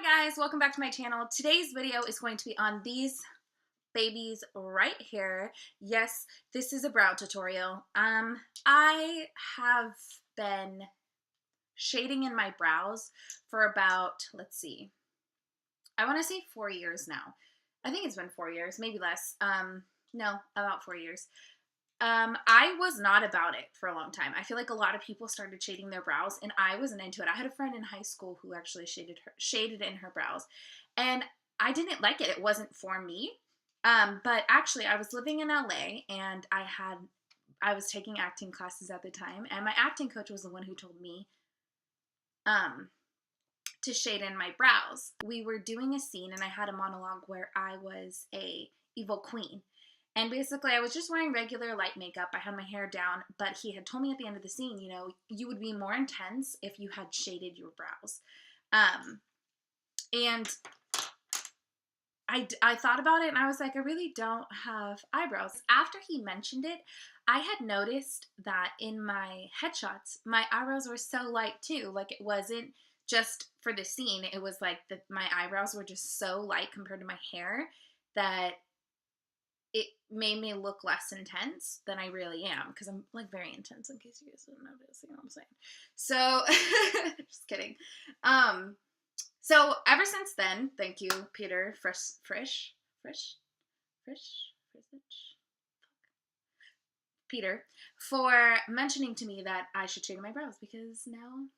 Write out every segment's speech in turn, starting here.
Hi guys, welcome back to my channel. Today's video is going to be on these babies right here. Yes, this is a brow tutorial. I have been shading in my brows for about, let's see, I want to say 4 years now. I think it's been 4 years, maybe less. No, about 4 years. I was not about it for a long time. I feel like a lot of people started shading their brows and I wasn't into it. I had a friend in high school who actually shaded in her brows and I didn't like it. It wasn't for me. But actually I was living in LA and I was taking acting classes at the time and my acting coach was the one who told me to shade in my brows. We were doing a scene and I had a monologue where I was a evil queen. And basically, I was just wearing regular light makeup. I had my hair down, but he had told me at the end of the scene, you know, you would be more intense if you had shaded your brows. And I thought about it and I was like, I really don't have eyebrows. After he mentioned it, I had noticed that in my headshots, my eyebrows were so light too. Like it wasn't just for the scene. It was like my eyebrows were just so light compared to my hair that it made me look less intense than I really am, because I'm like very intense in case you guys don't notice, you know what I'm saying? So, just kidding. So ever since then, thank you, Peter Peter, for mentioning to me that I should shade my brows, because now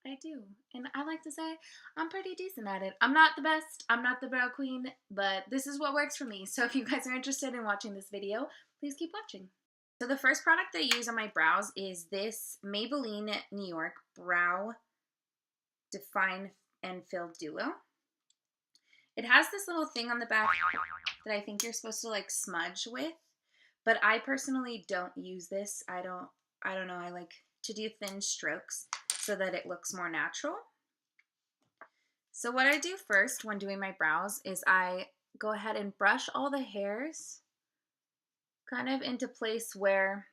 I do. And I like to say I'm pretty decent at it. I'm not the best. I'm not the brow queen, but this is what works for me. So if you guys are interested in watching this video, please keep watching. So the first product I use on my brows is this Maybelline New York Brow Define and Fill Duo. It has this little thing on the back that I think you're supposed to like smudge with, but I personally don't use this. I don't know. I like to do thin strokes so that it looks more natural. So what I do first when doing my brows is I go ahead and brush all the hairs kind of into place where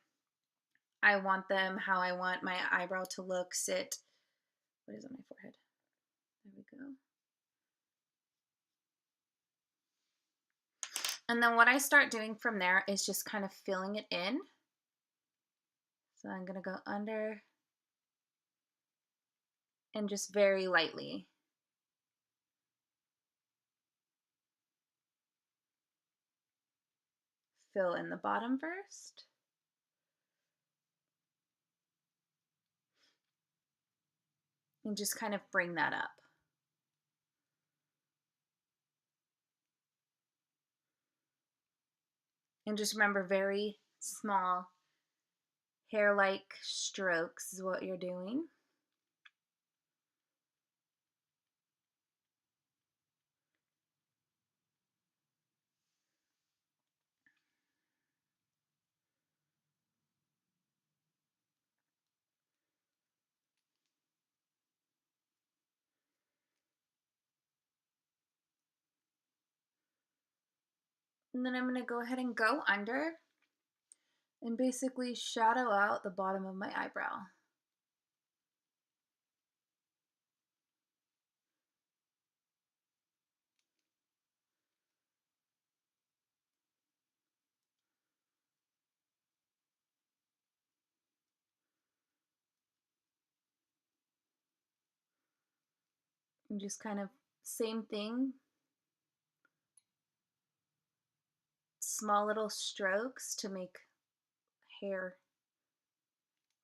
I want them, how I want my eyebrow to look, sit. What is on my forehead? There we go. And then what I start doing from there is just kind of filling it in. So I'm gonna go under and just very lightly. Fill in the bottom first. And just kind of bring that up. And just remember, very small hair-like strokes is what you're doing. And then I'm going to go ahead and go under and basically shadow out the bottom of my eyebrow. And just kind of same thing, small little strokes to make hair,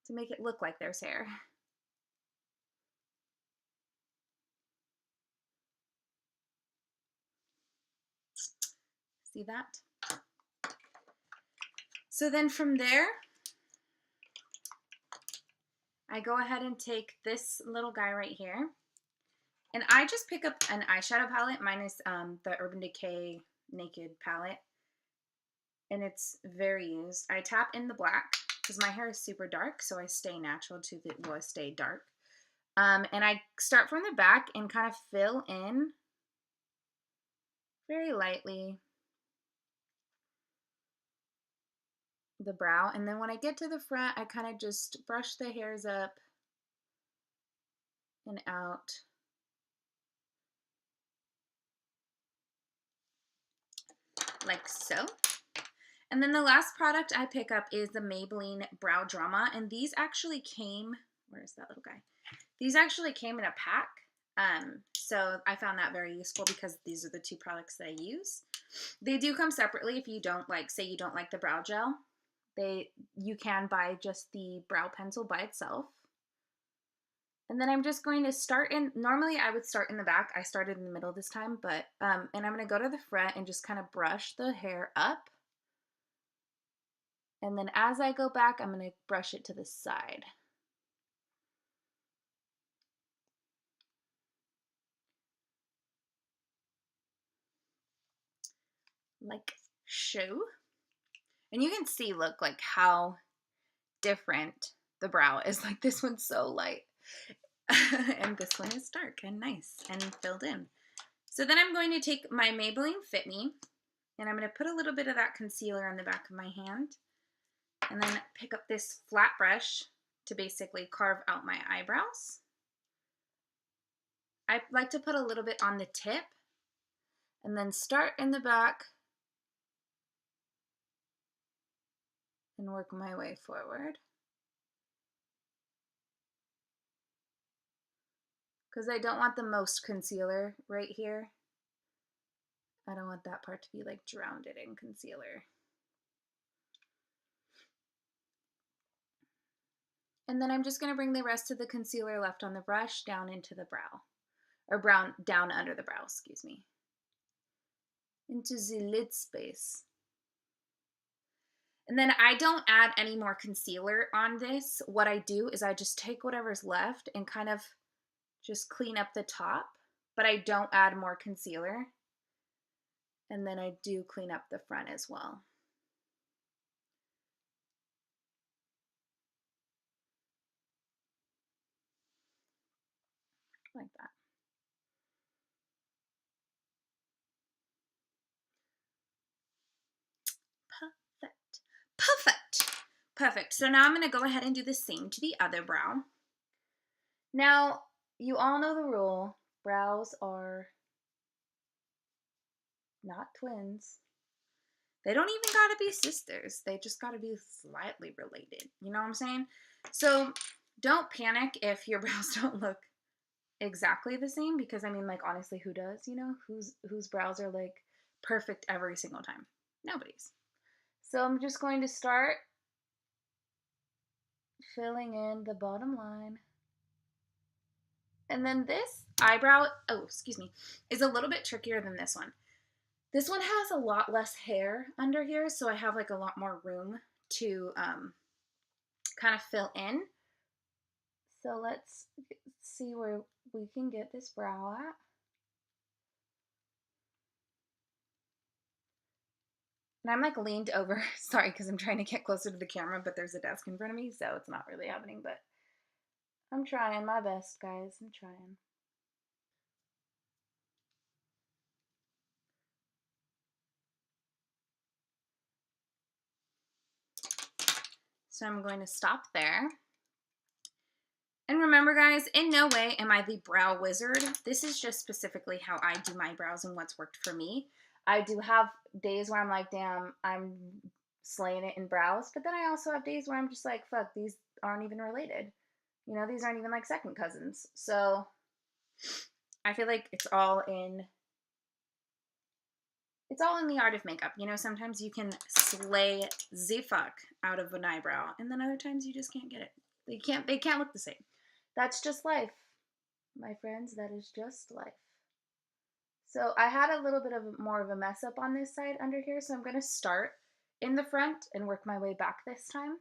to make it look like there's hair. See that? So then from there, I go ahead and take this little guy right here, and I just pick up an eyeshadow palette. Mine is the Urban Decay Naked palette, and it's very used. I tap in the black because my hair is super dark, so I stay natural to the, well, I stay dark. And I start from the back and kind of fill in very lightly the brow. And then when I get to the front, I kind of just brush the hairs up and out. like so. And then the last product I pick up is the Maybelline Brow Drama. And these actually came, where's that little guy? These actually came in a pack. So I found that very useful because these are the two products that I use. They do come separately if you don't like, say you don't like the brow gel. You can buy just the brow pencil by itself. And then I'm just going to start in, normally I would start in the back. I started in the middle this time, but, and I'm going to go to the front and just kind of brush the hair up. And then as I go back, I'm going to brush it to the side. Like so. And you can see, look, like how different the brow is. Like this one's so light. And this one is dark and nice and filled in. So then I'm going to take my Maybelline Fit Me, and I'm going to put a little bit of that concealer on the back of my hand, and then pick up this flat brush to basically carve out my eyebrows. I like to put a little bit on the tip, and then start in the back and work my way forward. Because I don't want the most concealer right here. I don't want that part to be like drowned in concealer. And then I'm just going to bring the rest of the concealer left on the brush down into the brow. Or down under the brow, excuse me. Into the lid space. And then I don't add any more concealer on this. What I do is I just take whatever's left and kind of just clean up the top, but I don't add more concealer. And then I do clean up the front as well. Like that. Perfect. Perfect. Perfect. So now I'm going to go ahead and do the same to the other brow. Now, you all know the rule. Brows are not twins. They don't even gotta be sisters. They just gotta be slightly related. You know what I'm saying? So don't panic if your brows don't look exactly the same, because I mean, like, honestly, who does? You know, whose brows are like perfect every single time? Nobody's. So I'm just going to start filling in the bottom line. And then this eyebrow, oh, excuse me, is a little bit trickier than this one. This one has a lot less hair under here, so I have like a lot more room to kind of fill in. So let's see where we can get this brow at. And I'm like leaned over, sorry, because I'm trying to get closer to the camera, but there's a desk in front of me, so it's not really happening, but I'm trying my best, guys. I'm trying. So I'm going to stop there. And remember, guys, in no way am I the brow wizard. This is just specifically how I do my brows and what's worked for me. I do have days where I'm like, damn, I'm slaying it in brows. But then I also have days where I'm just like, fuck, these aren't even related. You know, these aren't even like second cousins. So I feel like it's all in the art of makeup. You know, sometimes you can slay the fuck out of an eyebrow, and then other times you just can't get it. They can't look the same. That's just life, my friends. That is just life. So I had a little bit of more of a mess up on this side under here, so I'm going to start in the front and work my way back this time.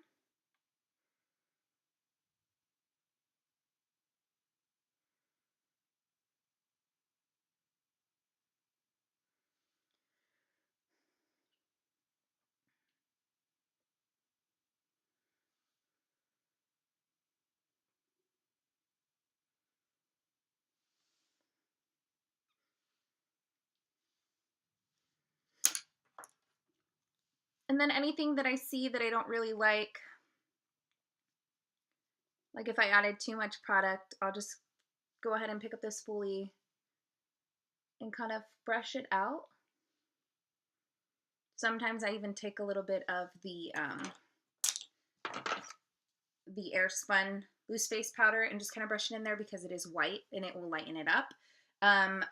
And then anything that I see that I don't really like if I added too much product, I'll just go ahead and pick up this spoolie and kind of brush it out. Sometimes I even take a little bit of the Airspun loose face powder and just kind of brush it in there because it is white and it will lighten it up.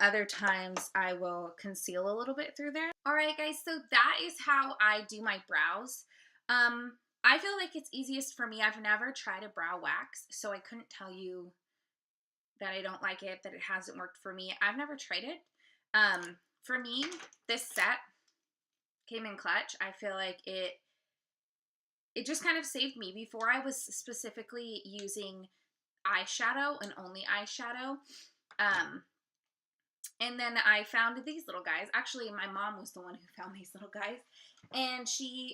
Other times I will conceal a little bit through there. All right, guys, so that is how I do my brows. I feel like it's easiest for me. I've never tried a brow wax, so I couldn't tell you that I don't like it, that it hasn't worked for me. I've never tried it. For me, this set came in clutch. I feel like it just kind of saved me. Before, I was specifically using eyeshadow and only eyeshadow. And then I found these little guys. Actually, my mom was the one who found these little guys. And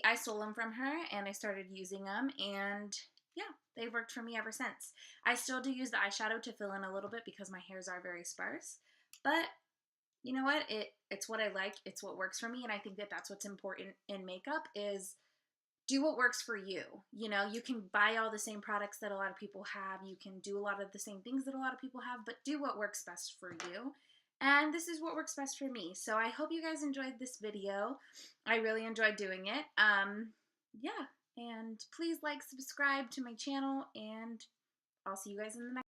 I stole them from her and I started using them. And yeah, they've worked for me ever since. I still do use the eyeshadow to fill in a little bit because my hairs are very sparse. But you know what? It's what I like. It's what works for me. And I think that that's what's important in makeup is do what works for you. You know, you can buy all the same products that a lot of people have. You can do a lot of the same things that a lot of people have, but do what works best for you. And this is what works best for me. So I hope you guys enjoyed this video. I really enjoyed doing it. Yeah, and please like, subscribe to my channel, and I'll see you guys in the next